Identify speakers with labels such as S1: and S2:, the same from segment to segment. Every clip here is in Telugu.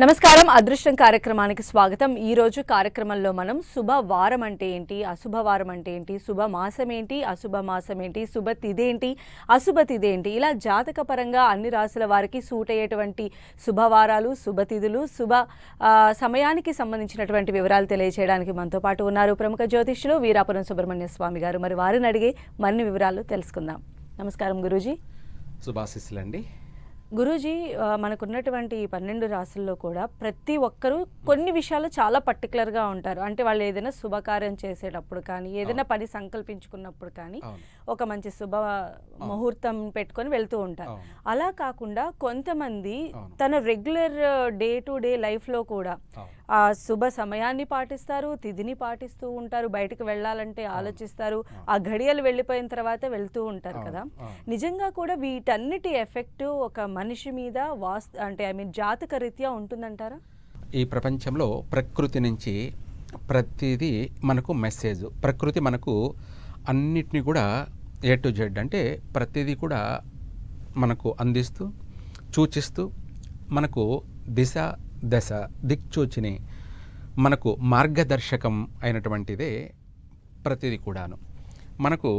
S1: నమస్కారం. అదృష్టం కార్యక్రమానికి స్వాగతం. ఈ రోజు కార్యక్రమంలో మనం శుభవారం అంటే ఏంటి, అశుభవారం అంటే ఏంటి, శుభ మాసం ఏంటి, అశుభ మాసం ఏంటి, శుభ తిథి ఏంటి, అశుభ తిథి ఏంటి, ఇలా జాతక పరంగా అన్ని రాశుల వారికి సూట్ అయ్యేటువంటి శుభవారాలు, శుభతిథులు, సమయానికి సంబంధించినటువంటి వివరాలు తెలియజేయడానికి మనతో పాటు ఉన్నారు ప్రముఖ జ్యోతిష్యులు వీరాపురం సుబ్రహ్మణ్య స్వామి గారు. మరి వారిని అడిగే మరిన్ని వివరాలు తెలుసుకుందాం. నమస్కారం గురూజీ.
S2: శుభాశీస్సులండి.
S1: గురూజీ, మనకున్నటువంటి 12 రాశుల్లో కూడా ప్రతి ఒక్కరూ కొన్ని విషయాలు చాలా పర్టికులర్గా ఉంటారు. అంటే వాళ్ళు ఏదైనా శుభకార్యం చేసేటప్పుడు కానీ, ఏదైనా పని సంకల్పించుకున్నప్పుడు కానీ ఒక మంచి శుభ ముహూర్తం పెట్టుకొని వెళ్తూ ఉంటారు. అలా కాకుండా కొంతమంది తన రెగ్యులర్ డే టు డే లైఫ్లో కూడా ఆ శుభ సమయాన్ని పాటిస్తారు, తిథిని పాటిస్తూ ఉంటారు, బయటకు వెళ్ళాలంటే ఆలోచిస్తారు, ఆ ఘడియలు వెళ్ళిపోయిన తర్వాత వెళ్తూ ఉంటారు కదా. నిజంగా కూడా వీటన్నిటి ఎఫెక్ట్ ఒక మనిషి మీద జాతక రీత్యా ఉంటుందంటారా?
S2: ఈ ప్రపంచంలో ప్రకృతి నుంచి ప్రతిదీ మనకు మెసేజ్. ప్రకృతి మనకు అన్నిటినీ కూడా ఏ టు జెడ్ అంటే ప్రతిదీ కూడా మనకు అందిస్తూ సూచిస్తూ మనకు దిశ దశ దిక్చూచిని మనకు మార్గదర్శకం అయినటువంటిదే ప్రతిదీ కూడాను. మనకు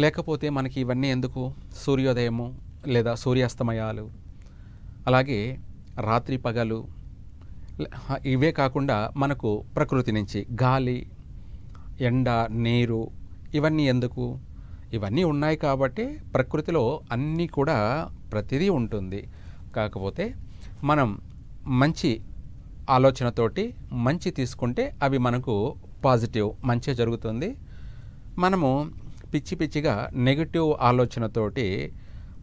S2: లేకపోతే మనకి ఇవన్నీ ఎందుకు? సూర్యోదయము లేదా సూర్యాస్తమయాలు, అలాగే రాత్రి పగలు, ఇవే కాకుండా మనకు ప్రకృతి నుంచి గాలి, ఎండ, నీరు, ఇవన్నీ ఎందుకు? ఇవన్నీ ఉన్నాయి కాబట్టి ప్రకృతిలో అన్నీ కూడా ప్రతిదీ ఉంటుంది. కాకపోతే మనం మంచి ఆలోచనతోటి మంచి తీసుకుంటే అవి మనకు పాజిటివ్ మంచి జరుగుతుంది. మనము పిచ్చి పిచ్చిగా నెగిటివ్ ఆలోచనతోటి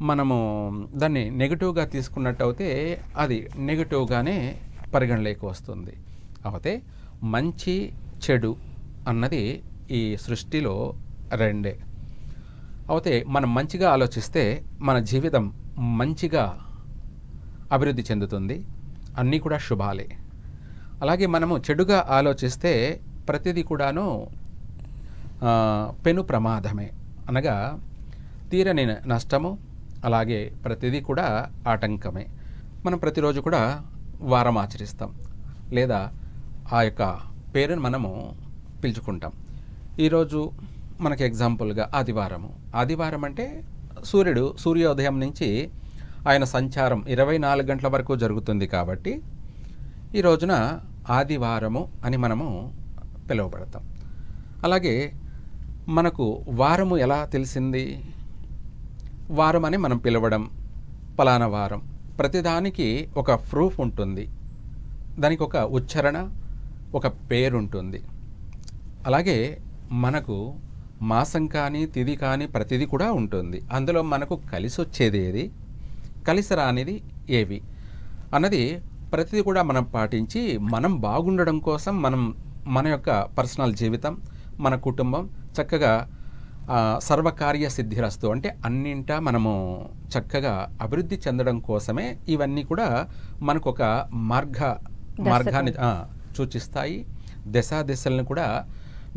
S2: మనము దాన్ని నెగిటివ్గా తీసుకున్నట్టయితే అది నెగిటివ్గానే పరిగణలోకి వస్తుంది. అయితే మంచి చెడు అన్నది ఈ సృష్టిలో రెండే. అయితే మనం మంచిగా ఆలోచిస్తే మన జీవితం మంచిగా అభివృద్ధి చెందుతుంది, అన్నీ కూడా శుభాలే. అలాగే మనము చెడుగా ఆలోచిస్తే ప్రతిదీ కూడాను పెను ప్రమాదమే, అనగా తీరని నష్టము, అలాగే ప్రతిదీ కూడా ఆటంకమే. మనం ప్రతిరోజు కూడా వారం ఆచరిస్తాం, లేదా ఆ యొక్క పేరును మనము పిలుచుకుంటాం. ఈరోజు మనకి ఎగ్జాంపుల్గా ఆదివారం అంటే సూర్యోదయం నుంచి ఆయన సంచారం 24 గంటల వరకు జరుగుతుంది కాబట్టి ఈ రోజున ఆదివారము అని మనము పిలువబడతాం. అలాగే మనకు వారము ఎలా తెలిసింది? వారం అని మనం పిలవడం, పలానా వారం, ప్రతిదానికి ఒక ప్రూఫ్ ఉంటుంది, దానికి ఒక ఉచ్చారణ, ఒక పేరు ఉంటుంది. అలాగే మనకు మాసం కానీ తిథి కానీ ప్రతిదీ కూడా ఉంటుంది. అందులో మనకు కలిసి వచ్చేది ఏది, కలిసి రానిది ఏవి అన్నది ప్రతిదీ కూడా మనం పాటించి మనం బాగుండడం కోసం మన యొక్క పర్సనల్ జీవితం, మన కుటుంబం చక్కగా సర్వకార్య సిద్ధిరస్తు అంటే అన్నింటా మనము చక్కగా అభివృద్ధి చెందడం కోసమే ఇవన్నీ కూడా మనకు ఒక మార్గాన్ని సూచిస్తాయి, దిశలను కూడా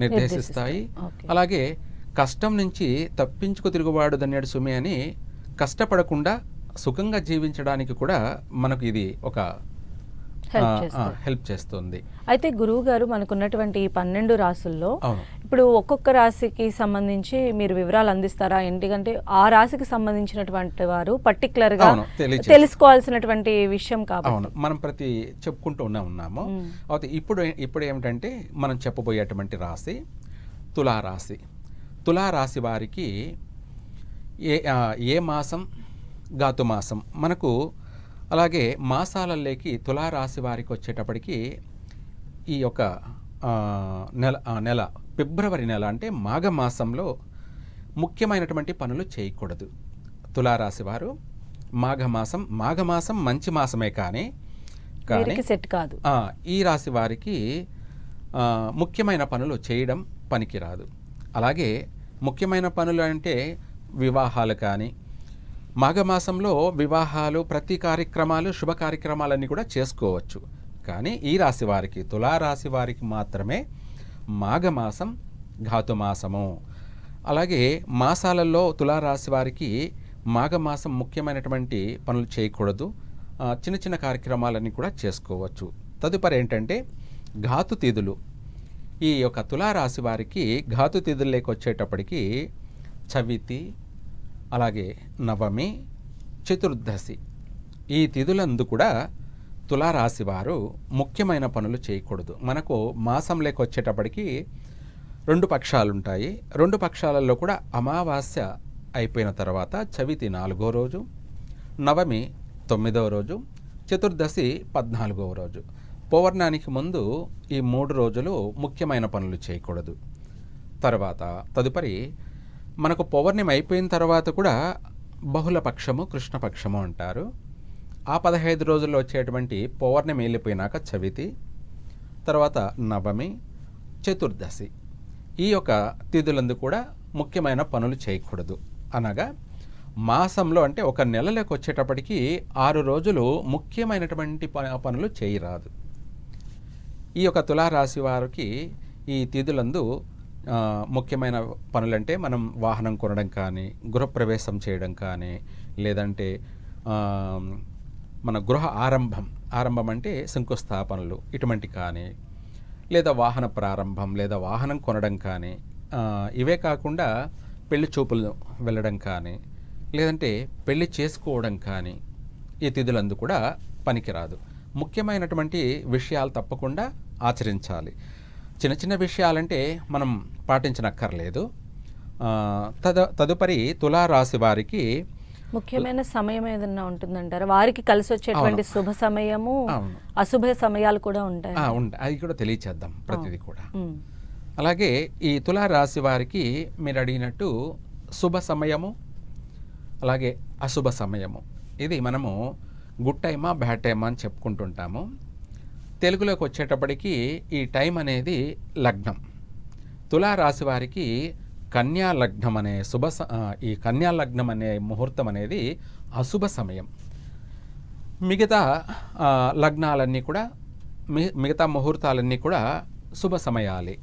S2: నిర్దేశిస్తాయి. అలాగే కష్టం నుంచి తప్పించుకు తిరుగుబాటు దన్నేడు సుమి అని కష్టపడకుండా సుఖంగా జీవించడానికి కూడా మనకు ఇది ఒక హెల్ప్ చేస్తుంది.
S1: అయితే గురువు గారు, మనకున్నటువంటి 12 రాశుల్లో ఇప్పుడు ఒక్కొక్క రాశికి సంబంధించి మీరు వివరాలు అందిస్తారా? ఎందుకంటే ఆ రాశికి సంబంధించినటువంటి వారు పర్టికులర్ గా తెలుసుకోవాల్సినటువంటి విషయం కాబట్టి
S2: మనం చెప్పుకుంటూ ఉన్నాము. అయితే ఇప్పుడు ఏమిటంటే మనం చెప్పబోయేటువంటి రాశి తులారాశి. తులారాశి వారికి ఏ మాసం? గాతు మాసం. మనకు అలాగే మాసాలలోకి తులారాశి వారికి వచ్చేటప్పటికి ఈ యొక్క నెల ఫిబ్రవరి నెల అంటే మాఘమాసంలో ముఖ్యమైనటువంటి పనులు చేయకూడదు. తులారాశి వారు మాఘమాసం మంచి మాసమే కానీ
S1: సెట్ కాదు.
S2: ఈ రాశి వారికి ముఖ్యమైన పనులు చేయడం పనికిరాదు. అలాగే ముఖ్యమైన పనులు అంటే వివాహాలు కానీ, మాఘమాసంలో వివాహాలు, ప్రతి కార్యక్రమాలు, శుభ కార్యక్రమాలన్నీ కూడా చేసుకోవచ్చు. కానీ ఈ రాశి వారికి, తులారాశి వారికి మాత్రమే మాఘమాసం ఘాతుమాసము. అలాగే మాసాలలో తులారాశి వారికి మాఘమాసం ముఖ్యమైనటువంటి పనులు చేయకూడదు. చిన్న చిన్న కార్యక్రమాలన్నీ కూడా చేసుకోవచ్చు. తదుపరి ఏంటంటే ఘాతు తిథులు. ఈ యొక్క తులారాశి వారికి ఘాతు తిథుల్లోకి వచ్చేటప్పటికి చవితి, అలాగే నవమి, చతుర్దశి ఈ తిథులందు కూడా తులారాశి వారు ముఖ్యమైన పనులు చేయకూడదు. మనకు మాసంలోకి వచ్చేటప్పటికి 2 పక్షాలు ఉంటాయి. 2 పక్షాలలో కూడా అమావాస్య అయిపోయిన తర్వాత చవితి 4వ రోజు, నవమి 9వ రోజు, చతుర్దశి 14వ రోజు. పౌర్ణానికి ముందు ఈ 3 రోజులు ముఖ్యమైన పనులు చేయకూడదు. తర్వాత తదుపరి మనకు పౌర్ణమి అయిపోయిన తర్వాత కూడా బహుళ పక్షము, కృష్ణపక్షము అంటారు. ఆ 15 రోజుల్లో వచ్చేటువంటి పౌర్ణమి వెళ్ళిపోయినాక చవితి, తర్వాత నవమి, చతుర్దశి ఈ యొక్క తిథులందు కూడా ముఖ్యమైన పనులు చేయకూడదు. అనగా మాసంలో అంటే ఒక నెలలోకి వచ్చేటప్పటికి 6 రోజులు ముఖ్యమైనటువంటి పనులు చేయరాదు. ఈ యొక్క తులారాశి వారికి ఈ తిథులందు ముఖ్యమైన పనులంటే మనం వాహనం కొనడం కానీ, గృహప్రవేశం చేయడం కానీ, లేదంటే మన గృహ ఆరంభం అంటే శంకుస్థాపనలు ఇటువంటి కానీ, లేదా వాహన ప్రారంభం, లేదా వాహనం కొనడం కానీ, ఇవే కాకుండా పెళ్లి చూపులు వెళ్ళడం కానీ, లేదంటే పెళ్లి చేసుకోవడం కానీ ఈ తిథులందు కూడా పనికిరాదు. ముఖ్యమైనటువంటి విషయాలు తప్పకుండా ఆచరించాలి. చిన్న చిన్న విషయాలంటే మనం పాటించనక్కర్లేదు. తదుపరి తులారాశి వారికి
S1: ముఖ్యమైన సమయం ఏదన్నా ఉంటుందంటారా? వారికి కలిసి వచ్చేటువంటి శుభ సమయము, అశుభ సమయాలు కూడా ఉంటాయి.
S2: అది కూడా తెలియచేద్దాం ప్రతిదీ కూడా. అలాగే ఈ తులారాశి వారికి మీరు అడిగినట్టు శుభ సమయము, అలాగే అశుభ సమయము, ఇది మనము గుడ్ టైమా బ్యాడ్ టైమా అని చెప్పుకుంటుంటాము. తెలుగులోకి వచ్చేటప్పటికి ఈ టైం అనేది లగ్నం. తులారాశి వారికి కన్యా లగ్నం అనే ఈ కన్యా లగ్నం అనే ముహూర్తం అనేది అశుభ సమయం. మిగతా లగ్నాలన్నీ కూడా మిగతా ముహూర్తాలన్నీ కూడా శుభ సమయాలే.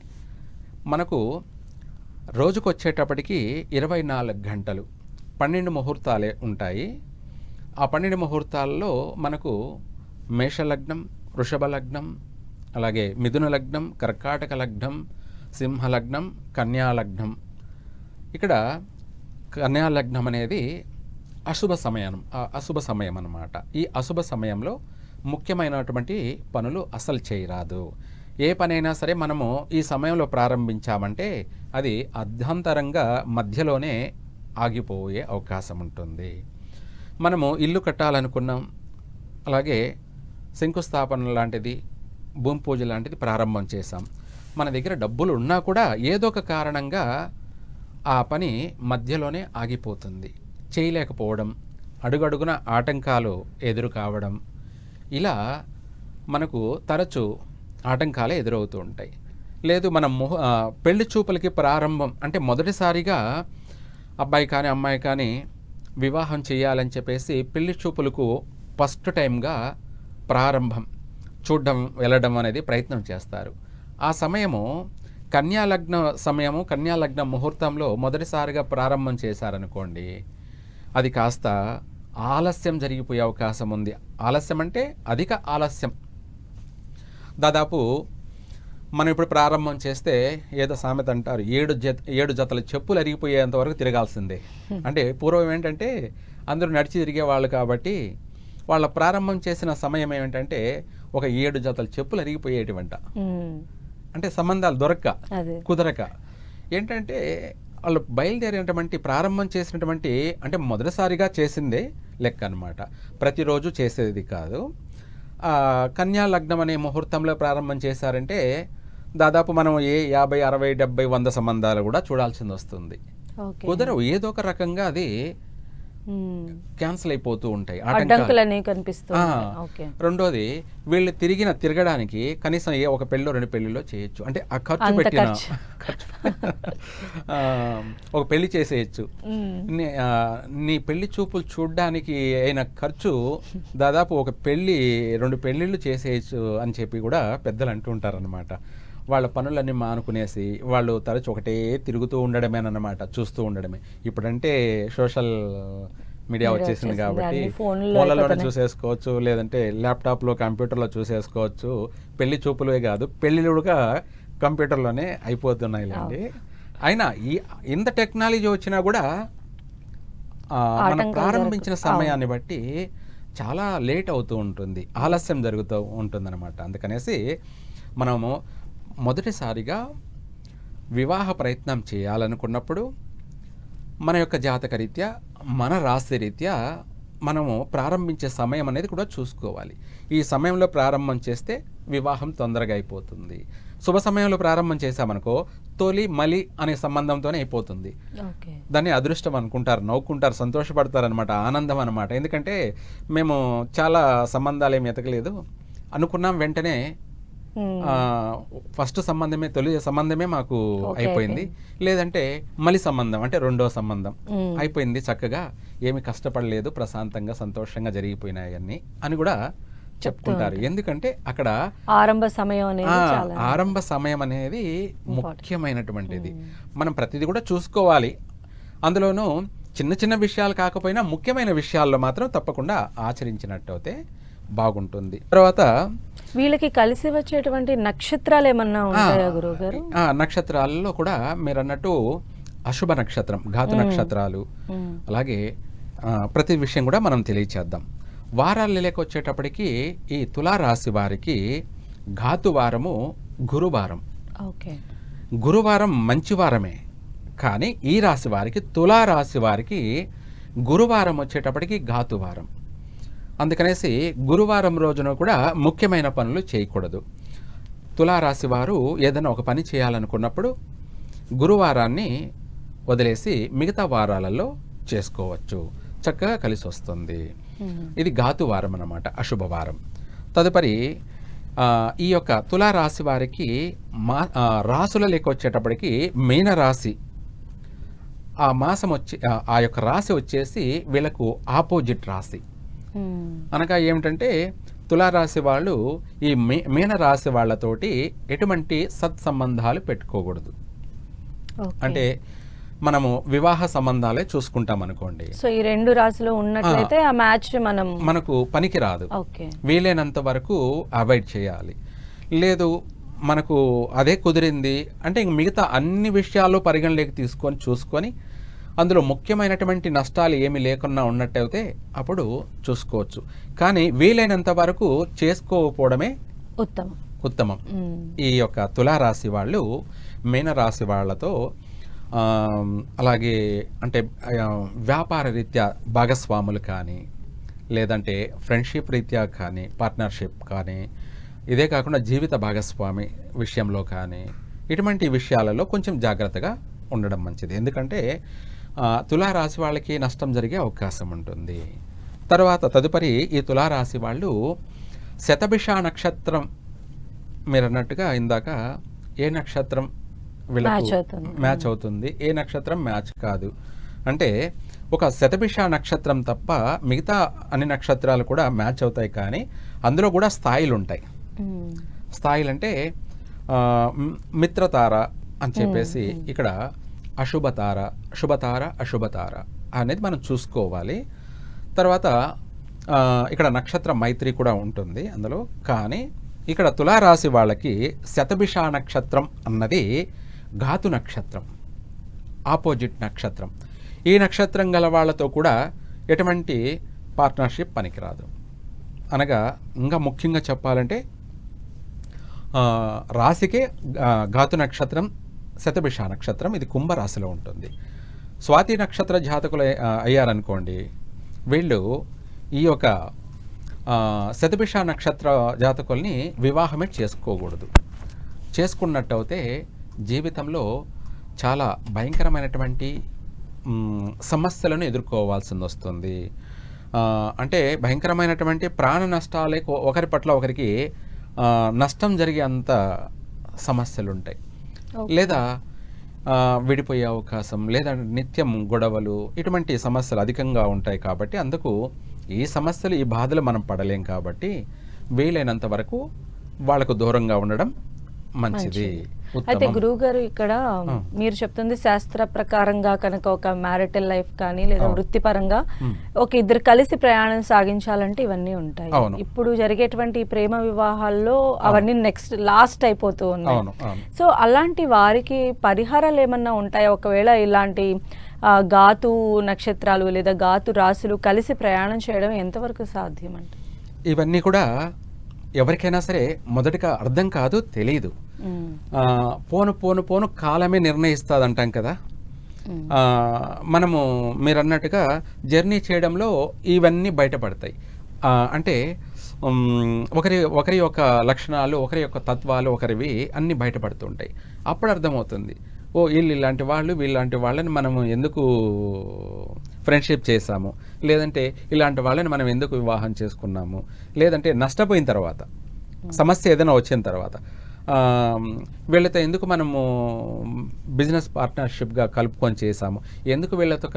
S2: మనకు రోజుకు వచ్చేటప్పటికి 24 గంటలు 12 ముహూర్తాలే ఉంటాయి. ఆ 12 ముహూర్తాల్లో మనకు మేషలగ్నం, వృషభ లగ్నం, అలాగే మిథున లగ్నం, కర్కాటక లగ్నం, సింహ లగ్నం, కన్యా లగ్నం. ఇక్కడ కన్యా లగ్నం అనేది అశుభ సమయం అన్నమాట. ఈ అశుభ సమయంలో ముఖ్యమైనటువంటి పనులు అసలు చేయరాదు. ఏ పనైనా సరే మనము ఈ సమయంలో ప్రారంభించామంటే అది అర్ధాంతరంగా మధ్యలోనే ఆగిపోయే అవకాశం ఉంటుంది. మనము ఇల్లు కట్టాలనుకున్నాం, అలాగే శంకుస్థాపన లాంటిది, భూమి పూజ లాంటిది ప్రారంభం చేశాం. మన దగ్గర డబ్బులు ఉన్నా కూడా ఏదో ఒక కారణంగా ఆ పని మధ్యలోనే ఆగిపోతుంది. చేయలేకపోవడం, అడుగడుగున ఆటంకాలు ఎదురు కావడం, ఇలా మనకు తరచూ ఆటంకాలే ఎదురవుతూ ఉంటాయి. లేదు మనం పెళ్లి చూపులకి ప్రారంభం అంటే మొదటిసారిగా అబ్బాయి కానీ అమ్మాయి కానీ వివాహం చేయాలని చెప్పేసి పెళ్లి చూపులకు ఫస్ట్ టైంగా ప్రారంభం చూడడం, వెళ్ళడం అనేది ప్రయత్నం చేస్తారు. ఆ సమయము కన్యాలగ్న ముహూర్తంలో మొదటిసారిగా ప్రారంభం చేశారనుకోండి, అది కాస్త ఆలస్యం జరిగిపోయే అవకాశం ఉంది. ఆలస్యం అంటే అధిక ఆలస్యం. దాదాపు మనం ఇప్పుడు ప్రారంభం చేస్తే ఏదో సామెత అంటారు, 7 జతల చెప్పులు అరిగిపోయేంత వరకు తిరగాల్సిందే. అంటే పూర్వం ఏంటంటే అందరూ నడిచి తిరిగే వాళ్ళు కాబట్టి వాళ్ళ ప్రారంభం చేసిన సమయం ఏమిటంటే ఒక 7 జతల చెప్పులు అరిగిపోయేటివంట. అంటే సంబంధాలు కుదరక ఏంటంటే వాళ్ళు బయలుదేరినటువంటి ప్రారంభం చేసినటువంటి అంటే మొదటిసారిగా చేసిందే లెక్క అనమాట. ప్రతిరోజు చేసేది కాదు. కన్యా లగ్నం అనే ముహూర్తంలో ప్రారంభం చేశారంటే దాదాపు మనం 50, 60, 70, 100 సంబంధాలు కూడా చూడాల్సింది వస్తుంది. కుదరవు, ఏదో ఒక రకంగా అది క్యాన్సిల్ అయిపోతూ ఉంటాయి. రెండోది వీళ్ళు తిరగడానికి కనీసం ఒక పెళ్ళో 2 పెళ్లిలో చేయొచ్చు. అంటే ఆ ఖర్చు పెట్టిన ఒక పెళ్లి చేసేయచ్చు. నీ పెళ్లి చూపులు చూడడానికి అయిన ఖర్చు దాదాపు ఒక పెళ్లి 2 పెళ్లిళ్ళు చేసేయచ్చు అని చెప్పి కూడా పెద్దలు అంటూ ఉంటారనమాట. వాళ్ళ పనులన్నీ మానుకునేసి వాళ్ళు తరచు ఒకటే తిరుగుతూ ఉండడమేనమాట, చూస్తూ ఉండడమే. ఇప్పుడంటే సోషల్ మీడియా వచ్చేసింది కాబట్టి
S1: అన్ని ఫోన్లో
S2: ఫోన్లలోనే చూసేసుకోవచ్చు, లేదంటే ల్యాప్టాప్లో కంప్యూటర్లో చూసేసుకోవచ్చు. పెళ్లి చూపులే కాదు, పెళ్ళిళ్ళుగా కంప్యూటర్లోనే అయిపోతున్నాయిలేండి. అయినా ఇంత టెక్నాలజీ వచ్చినా కూడా మనం ప్రారంభించిన సమయాన్ని బట్టి చాలా లేట్ అవుతూ ఉంటుంది, ఆలస్యం జరుగుతూ ఉంటుందన్నమాట. అందుకనేసి మనము మొదటిసారిగా వివాహ ప్రయత్నం చేయాలనుకున్నప్పుడు మన యొక్క జాతక రీత్యా, మన రాశి రీత్యా మనము ప్రారంభించే సమయం అనేది కూడా చూసుకోవాలి. ఈ సమయంలో ప్రారంభం చేస్తే వివాహం తొందరగా అయిపోతుంది. శుభ సమయంలో ప్రారంభం చేశామనుకో తొలి మలి అనే సంబంధంతోనే అయిపోతుంది. దాన్ని అదృష్టం అనుకుంటారు, నవ్వుకుంటారు, సంతోషపడతారు అనమాట, ఆనందం అనమాట. ఎందుకంటే మేము చాలా సంబంధాలు ఏమి ఎతకలేదు, అనుకున్నాం వెంటనే ఫస్ట్ సంబంధమే, తొలి సంబంధమే మాకు అయిపోయింది, లేదంటే మలి సంబంధం అంటే రెండో సంబంధం అయిపోయింది, చక్కగా ఏమి కష్టపడలేదు, ప్రశాంతంగా సంతోషంగా జరిగిపోయినాయి అన్ని అని కూడా చెప్పుకుంటారు. ఎందుకంటే అక్కడ ఆరంభ సమయం అనేది ముఖ్యమైనటువంటిది. మనం ప్రతిదీ కూడా చూసుకోవాలి. అందులోనూ చిన్న చిన్న విషయాలు కాకపోయినా ముఖ్యమైన విషయాల్లో మాత్రం తప్పకుండా ఆచరించినట్టయితే బాగుంటుంది. తర్వాత
S1: వీళ్ళకి కలిసి వచ్చేటువంటి నక్షత్రాలు ఏమన్నా ఉంటాయా గురువుగారు?
S2: నక్షత్రాలలో కూడా మీరు అన్నట్టు అశుభ నక్షత్రం, ఘాతు నక్షత్రాలు, అలాగే ప్రతి విషయం కూడా మనం తెలియచేద్దాం. వారాలు లెక్క వచ్చేటప్పటికి ఈ తులారాశి వారికి ఘాతు వారము గురువారం. గురువారం మంచి వారమే, కానీ ఈ రాశి వారికి, తులారాశి వారికి గురువారం వచ్చేటప్పటికి ఘాతు వారం. అందుకనేసి గురువారం రోజున కూడా ముఖ్యమైన పనులు చేయకూడదు. తులారాశి వారు ఏదైనా ఒక పని చేయాలనుకున్నప్పుడు గురువారాన్ని వదిలేసి మిగతా వారాలలో చేసుకోవచ్చు, చక్కగా కలిసి వస్తుంది. ఇది ఘాతు వారం అన్నమాట, అశుభవారం. తదుపరి ఈ యొక్క తులారాశి వారికి రాసుల లెక్క వచ్చేటప్పటికి మీనరాశి, ఆ మాసం వచ్చి ఆ యొక్క రాశి వచ్చేసి వీళ్ళకు ఆపోజిట్ రాశి. అనగా ఏమిటంటే తులారాశి వాళ్ళు ఈ మీనరాశి వాళ్ళతోటి ఎటువంటి సత్సంబంధాలు పెట్టుకోకూడదు. అంటే మనము వివాహ సంబంధాలే చూసుకుంటాం అనుకోండి.
S1: సో ఈ రెండు రాశిలో ఉన్నట్లయితే ఆ మ్యాచ్
S2: మనకు పనికి రాదు, వీలైనంత వరకు అవాయిడ్ చేయాలి. లేదు మనకు అదే కుదిరింది అంటే మిగతా అన్ని విషయాల్లో పరిగణలోకి తీసుకొని చూసుకొని అందులో ముఖ్యమైనటువంటి నష్టాలు ఏమి లేకుండా ఉన్నట్టయితే అప్పుడు చూసుకోవచ్చు. కానీ వీలైనంత వరకు చేసుకోకపోవడమే ఉత్తమం. ఈ యొక్క తులారాశి వాళ్ళు మీనరాశి వాళ్ళతో అలాగే అంటే వ్యాపార రీత్యా భాగస్వాములు కానీ, లేదంటే ఫ్రెండ్షిప్ రీత్యా కానీ, పార్ట్నర్షిప్ కానీ, ఇదే కాకుండా జీవిత భాగస్వామి విషయంలో కానీ, ఇటువంటి విషయాలలో కొంచెం జాగ్రత్తగా ఉండడం మంచిది. ఎందుకంటే తులారాశి వాళ్ళకి నష్టం జరిగే అవకాశం ఉంటుంది. తర్వాత తదుపరి ఈ తులారాశి వాళ్ళు శతభిష నక్షత్రం, మీరు అన్నట్టుగా ఇందాక ఏ నక్షత్రం వీళ్ళకు మ్యాచ్ అవుతుంది, ఏ నక్షత్రం మ్యాచ్ కాదు అంటే ఒక శతభిష నక్షత్రం తప్ప మిగతా అన్ని నక్షత్రాలు కూడా మ్యాచ్ అవుతాయి. కానీ అందులో కూడా స్థాయిలు ఉంటాయి. స్థాయిలు అంటే మిత్రతార అని చెప్పేసి ఇక్కడ అశుభతార, శుభతార, అశుభతార అనేది మనం చూసుకోవాలి. తర్వాత ఇక్కడ నక్షత్ర మైత్రి కూడా ఉంటుంది అందులో. కానీ ఇక్కడ తులారాశి వాళ్ళకి శతభిష నక్షత్రం అన్నది ఘాతు నక్షత్రం, ఆపోజిట్ నక్షత్రం. ఈ నక్షత్రం గల వాళ్ళతో కూడా ఎటువంటి పార్ట్నర్షిప్ పనికిరాదు. అనగా ఇంకా ముఖ్యంగా చెప్పాలంటే రాశికే ఘాతు నక్షత్రం, శతభిష నక్షత్రం, ఇది కుంభరాశిలో ఉంటుంది. స్వాతి నక్షత్ర జాతకులు అయ్యారనుకోండి, వీళ్ళు ఈ యొక్క శతభిష నక్షత్ర జాతకుల్ని వివాహమే చేసుకోకూడదు. చేసుకున్నట్టయితే జీవితంలో చాలా భయంకరమైనటువంటి సమస్యలను ఎదుర్కోవాల్సి వస్తుంది. అంటే భయంకరమైనటువంటి ప్రాణ నష్టాలే, ఒకరి పట్ల ఒకరికి నష్టం జరిగే అంత సమస్యలు ఉంటాయి. లేదా విడిపోయే అవకాశం, లేదా నిత్యం గొడవలు, ఇటువంటి సమస్యలు అధికంగా ఉంటాయి. కాబట్టి అందుకు ఈ సమస్యలు, ఈ బాధలు మనం పడలేం. కాబట్టి వీలైనంత వరకు వాళ్ళకు దూరంగా ఉండడం మంచిది,
S1: అయితే
S2: ఉత్తమం.
S1: గురువు గారు ఇక్కడ మీరు చెప్తుంది శాస్త్ర ప్రకారంగా కనుక ఒక మ్యారిటల్ లైఫ్ కానీ లేదా వృత్తిపరంగా ఒక ఇద్దరు కలిసి ప్రయాణం సాగించాలంటే ఇవన్నీ ఉంటాయి.
S2: అవును.
S1: ఇప్పుడు జరిగేటువంటి ఈ ప్రేమ వివాహాల్లో అవన్నీ నెక్స్ట్ లాస్ట్ అయిపోతూ ఉన్నాయి.
S2: అవును, అవును.
S1: సో అలాంటి వారికి పరిహారాలు ఏమన్నా ఉంటాయా ఒకవేళ ఇలాంటి ఘాతు నక్షత్రాలు లేదా ఘాతు రాశులు కలిసి ప్రయాణం చేయడం ఎంతవరకు సాధ్యం అంటే?
S2: ఇవన్నీ కూడా ఎవరికైనా సరే మొదటగా అర్థం కాదు, తెలియదు. పోను పోను పోను కాలమే నిర్ణయిస్తుంది అంటాం కదా. మనము మీరు అన్నట్టుగా జర్నీ చేయడంలో ఇవన్నీ బయటపడతాయి. అంటే ఒకరి యొక్క లక్షణాలు, ఒకరి యొక్క తత్వాలు, ఒకరివి అన్నీ బయటపడుతుంటాయి. అప్పుడు అర్థమవుతుంది, ఓ వీళ్ళు ఇలాంటి వాళ్ళు, వీళ్ళంటి వాళ్ళని మనము ఎందుకు ఫ్రెండ్షిప్ చేశాము, లేదంటే ఇలాంటి వాళ్ళని మనం ఎందుకు వివాహం చేసుకున్నాము, లేదంటే నష్టపోయిన తర్వాత, సమస్య ఏదైనా వచ్చిన తర్వాత వీళ్ళతో ఎందుకు మనము బిజినెస్ పార్ట్నర్షిప్గా కలుపుకొని చేశాము, ఎందుకు వీళ్ళతో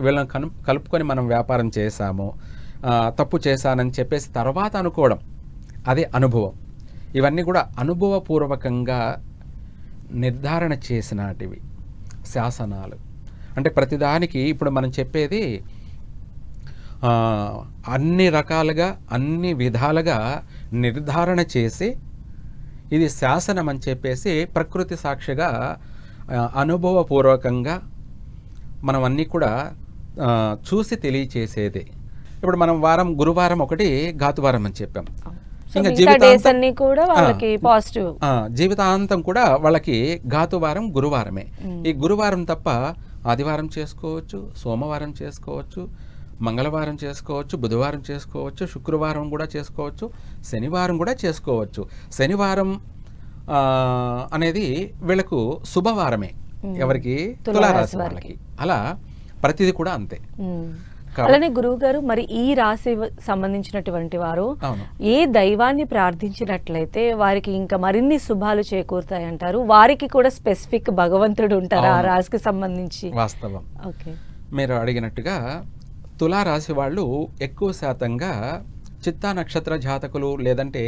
S2: వీళ్ళని కలుపుకొని మనం వ్యాపారం చేశాము, తప్పు చేశానని చెప్పేసి తర్వాత అనుకోవడం, అదే అనుభవం. ఇవన్నీ కూడా అనుభవపూర్వకంగా నిర్ధారణ చేసినటివి శాసనాలు. అంటే ప్రతిదానికి ఇప్పుడు మనం చెప్పేది అన్ని రకాలుగా, అన్ని విధాలుగా నిర్ధారణ చేసి ఇది శాసనం అని చెప్పేసి ప్రకృతి సాక్షిగా అనుభవపూర్వకంగా మనం అన్నీ కూడా చూసి తెలియచేసేది. ఇప్పుడు మనం గురువారం ఒకటి ఘాతువారం అని చెప్పాం. ఇంకా జీవితాంతం కూడా వాళ్ళకి ఘాతువారం గురువారమే. ఈ గురువారం తప్ప ఆదివారం చేసుకోవచ్చు, సోమవారం చేసుకోవచ్చు, మంగళవారం చేసుకోవచ్చు, బుధవారం చేసుకోవచ్చు, శుక్రవారం కూడా చేసుకోవచ్చు, శనివారం కూడా చేసుకోవచ్చు. శనివారం అనేది వీళ్ళకు శుభవారమే. ఎవరికి? తులారాశి వాళ్ళకి. అలా ప్రతిదీ కూడా అంతే.
S1: అలానే గురువు గారు, మరి ఈ రాశి సంబంధించినటువంటి వారు ఏ దైవాన్ని ప్రార్థించినట్లయితే వారికి ఇంకా మరిన్ని శుభాలు చేకూరుతాయి అంటారు? వారికి కూడా స్పెసిఫిక్ భగవంతుడు ఉంటారు ఆ రాశికి సంబంధించి?
S2: వాస్తవం. మీరు అడిగినట్టుగా తులారాశి వాళ్ళు ఎక్కువ శాతంగా చిత్తా నక్షత్ర జాతకులు, లేదంటే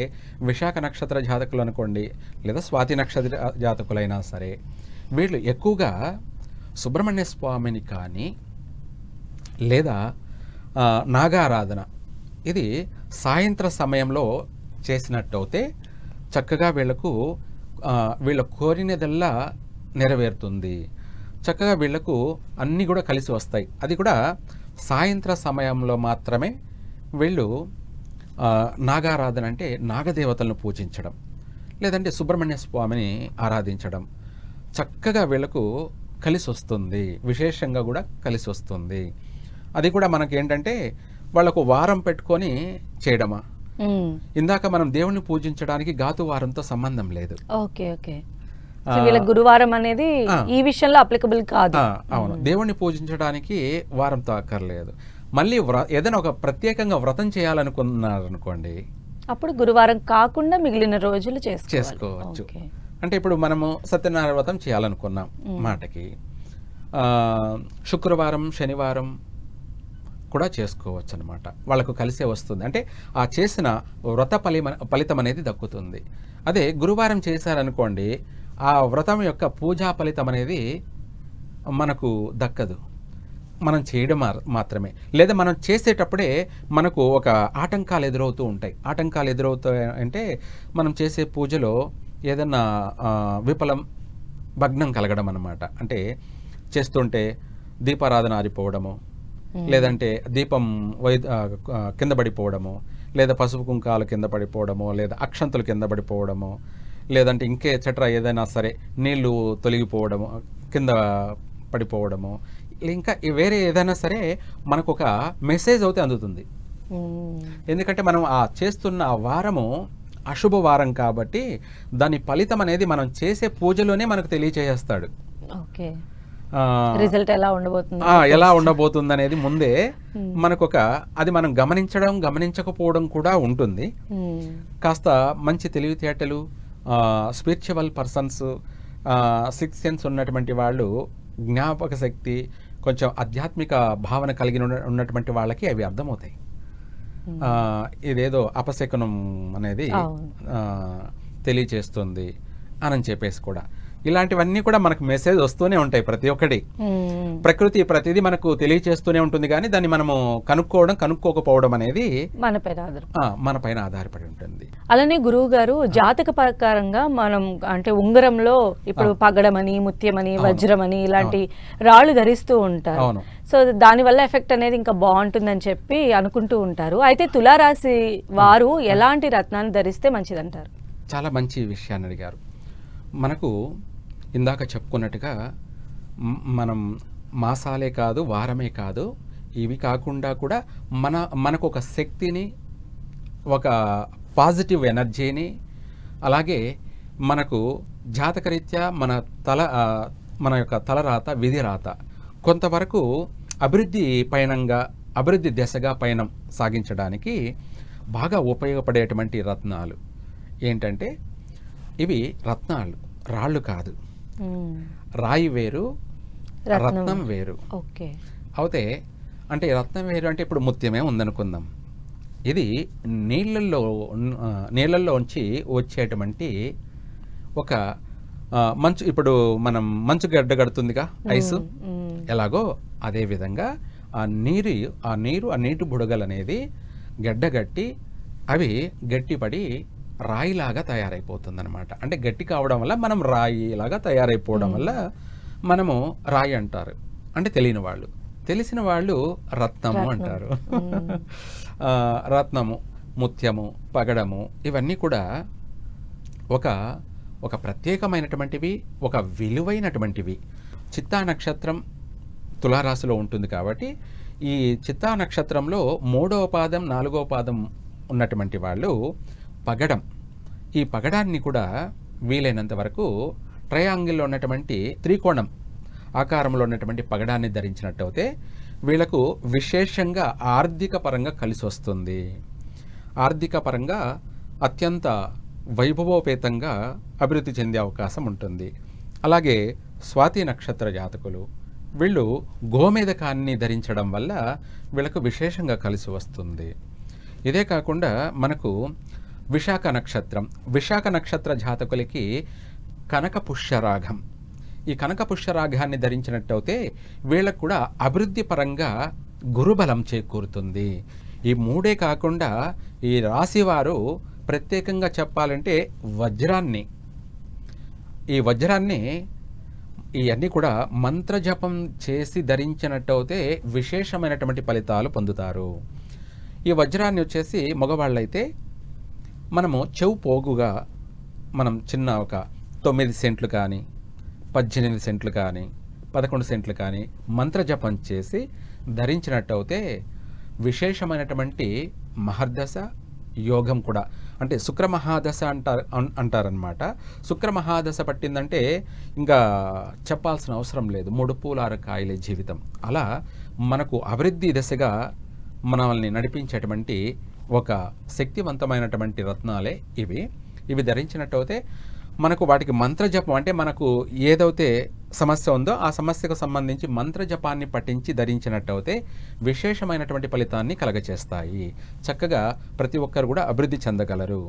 S2: విశాఖ నక్షత్ర జాతకులు అనుకోండి, లేదా స్వాతి నక్షత్ర జాతకులైనా సరే, వీళ్ళు ఎక్కువగా సుబ్రహ్మణ్య స్వామిని కానీ లేదా నాగారాధన ఇది సాయంత్ర సమయంలో చేసినట్టయితే చక్కగా వీళ్ళ కోరినదల్లా నెరవేరుతుంది. చక్కగా వీళ్లకు అన్నీ కూడా కలిసి వస్తాయి. అది కూడా సాయంత్ర సమయంలో మాత్రమే వీళ్ళు నాగారాధన అంటే నాగదేవతలను పూజించడం, లేదంటే సుబ్రహ్మణ్య స్వామిని ఆరాధించడం చక్కగా వీళ్లకు కలిసి వస్తుంది. విశేషంగా కూడా కలిసి వస్తుంది. అది కూడా మనకి ఏంటంటే వాళ్ళకు వారం పెట్టుకొని చేయడమా. ఇందాక మనం దేవుణ్ణి పూజించడానికి ఘాతు వారంతో సంబంధం లేదు.
S1: గురువారం అనేది ఈ విషయంలో అప్లికబుల్ కాదు.
S2: అవును, దేవుణ్ణి పూజించడానికి వారంతో అక్కర్లేదు. మళ్ళీ ఏదైనా ఒక ప్రత్యేకంగా వ్రతం చేయాలనుకున్నారనుకోండి,
S1: అప్పుడు గురువారం కాకుండా మిగిలిన రోజులు చేసుకోవచ్చు.
S2: అంటే ఇప్పుడు మనము సత్యనారాయణ వ్రతం చేయాలనుకున్నాం మాటకి, శుక్రవారం, శనివారం కూడా చేసుకోవచ్చు అనమాట. వాళ్ళకు కలిసే వస్తుంది. అంటే ఆ చేసిన వ్రత ఫలితం అనేది దక్కుతుంది. అదే గురువారం చేశారనుకోండి, ఆ వ్రతం యొక్క పూజా ఫలితం అనేది మనకు దక్కదు. మనం చేయడం మాత్రమే. లేదా మనం చేసేటప్పుడే మనకు ఒక ఆటంకాలు ఎదురవుతూ ఉంటాయి. ఆటంకాలు ఎదురవుతాయి అంటే మనం చేసే పూజలో ఏదన్నా విఫలం, భగ్నం కలగడం అన్నమాట. అంటే చేస్తుంటే దీపారాధన ఆరిపోవడము, లేదంటే దీపం కింద పడిపోవడము, లేదా పసుపు కుంకాలు కింద పడిపోవడము, లేదా అక్షంతులు కింద పడిపోవడము, లేదంటే ఇంకే చట్రా ఏదైనా సరే నీళ్లు తొలగిపోవడము, కింద పడిపోవడము, ఇంకా వేరే ఏదైనా సరే మనకు ఒక మెసేజ్ అయితే అందుతుంది. ఎందుకంటే మనం ఆ చేస్తున్న ఆ వారము అశుభ వారం కాబట్టి దాని ఫలితం అనేది మనం చేసే పూజలోనే మనకు తెలియచేస్తాడు.
S1: రిజల్ట్
S2: ఎలా ఉండబోతుంది అనేది ముందే మనకు అది మనం గమనించకపోవడం కూడా ఉంటుంది. కాస్త మంచి తెలివితేటలు, స్పిరిచువల్ పర్సన్స్, సిక్స్త్ సెన్స్ ఉన్నటువంటి వాళ్ళు, జ్ఞాపక శక్తి, కొంచెం ఆధ్యాత్మిక భావన కలిగి ఉన్నటువంటి వాళ్ళకి అవి అర్థమవుతాయి. ఇదేదో అపశకునం అనేది తెలియచేస్తుంది. అని చెప్పేసి కూడా ఇలాంటివన్నీ కూడా మనకు మెసేజ్ వస్తూనే ఉంటాయి ప్రతి ఒక్కటి.
S1: మ్మ్.
S2: ప్రకృతి ప్రతిదీ మనకు తెలియచేస్తూనే ఉంటుంది, కానీ దాన్ని మనము కనుక్కోకపోవడం అనేది
S1: మన పైన ఆధారం.
S2: మన పైన ఆధారపడి ఉంటుంది.
S1: అలానే గురువు గారు జాతక ప్రకారంగా మనం అంటే ఉంగరంలో ఇప్పుడు పగడమని, ముత్యమని, వజ్రమని ఇలాంటి రాళ్ళు ధరిస్తూ ఉంటారు.
S2: అవును.
S1: సో దానివల్ల ఎఫెక్ట్ అనేది ఇంకా బాగుంటుందని చెప్పి అనుకుంటూ ఉంటారు. అయితే తులారాశి వారు ఎలాంటి రత్నాన్ని ధరిస్తే మంచిదంటారు?
S2: చాలా మంచి విషయాన్ని అడిగారు. మనకు ఇందాక చెప్పుకున్నట్టుగా మనం మాసాలే కాదు, వారమే కాదు, ఇవి కాకుండా కూడా మనకు ఒక శక్తిని, ఒక పాజిటివ్ ఎనర్జీని, అలాగే మనకు జాతకరీత్యా మన యొక్క తలరాత, విధి రాత కొంతవరకు అభివృద్ధి దిశగా పయనం సాగించడానికి బాగా ఉపయోగపడేటువంటి రత్నాలు ఏంటంటే, ఇవి రత్నాలు, రాళ్ళు కాదు. రాయి వేరు, రత్నం వేరు.
S1: ఓకే.
S2: అయితే అంటే రత్నం వేరు అంటే ఇప్పుడు ముత్యమే ఉందనుకుందాం. ఇది నీళ్ళల్లోంచి వచ్చేటువంటి ఒక మంచు, ఇప్పుడు మనం మంచు గడ్డ కడుతుందిగా ఐసు, ఎలాగో అదే విధంగా ఆ నీటి బుడగలు అనేది గడ్డగట్టి అవి గట్టిపడి రాయిలాగా తయారైపోతుంది అనమాట. అంటే గట్టి కావడం వల్ల మనం రాయిలాగా తయారైపోవడం వల్ల మనము రాయి అంటారు. అంటే తెలియని వాళ్ళు, తెలిసిన వాళ్ళు రత్నము అంటారు. రత్నము, ముత్యము, పగడము ఇవన్నీ కూడా ఒక ప్రత్యేకమైనటువంటివి, ఒక విలువైనటువంటివి. చిత్తా నక్షత్రం తులారాశిలో ఉంటుంది కాబట్టి ఈ చిత్తా నక్షత్రంలో 3వ పాదం 4వ పాదం ఉన్నటువంటి వాళ్ళు పగడం, ఈ పగడాన్ని కూడా వీలైనంత వరకు ట్రయాంగిల్లో ఉన్నటువంటి త్రికోణం ఆకారంలో ఉన్నటువంటి పగడాన్ని ధరించినట్టయితే వీళ్ళకు విశేషంగా ఆర్థిక పరంగా కలిసి వస్తుంది. ఆర్థిక పరంగా అత్యంత వైభవోపేతంగా అభివృద్ధి చెందే అవకాశం ఉంటుంది. అలాగే స్వాతి నక్షత్ర జాతకులు వీళ్ళు గోమేధకాన్ని ధరించడం వల్ల వీళ్ళకు విశేషంగా కలిసి వస్తుంది. ఇదే కాకుండా మనకు విశాఖ నక్షత్ర జాతకులకి కనక పుష్యరాగం, ఈ కనక పుష్యరాగాన్ని ధరించినట్టయితే వీళ్ళకు కూడా అభివృద్ధి పరంగా గురుబలం చేకూరుతుంది. ఈ మూడే కాకుండా ఈ రాశివారు ప్రత్యేకంగా చెప్పాలంటే వజ్రాన్ని ఇవన్నీ కూడా మంత్రజపం చేసి ధరించినట్టయితే విశేషమైనటువంటి ఫలితాలు పొందుతారు. ఈ వజ్రాన్ని వచ్చేసి మగవాళ్ళైతే మనము చెవు పోగుగా మనం చిన్న ఒక 9 సెంట్లు కానీ 18 సెంట్లు కానీ 11 సెంట్లు కానీ మంత్రజపం చేసి ధరించినట్టయితే విశేషమైనటువంటి మహర్దశ యోగం కూడా, అంటే శుక్రమహాదశ అంటారనమాట. శుక్రమహాదశ పట్టిందంటే ఇంకా చెప్పాల్సిన అవసరం లేదు, 3 పూల 6 కాయలే జీవితం. అలా మనకు అభివృద్ధి దశగా మనల్ని నడిపించేటువంటి ఒక శక్తివంతమైనటువంటి రత్నాలే ఇవి ధరించినట్టయితే మనకు వాటికి మంత్రజపం, అంటే మనకు ఏదైతే సమస్య ఉందో ఆ సమస్యకు సంబంధించి మంత్రజపాన్ని పఠించి ధరించినట్టయితే విశేషమైనటువంటి ఫలితాన్ని కలగచేస్తాయి. చక్కగా ప్రతి ఒక్కరు కూడా అభివృద్ధి చెందగలరు.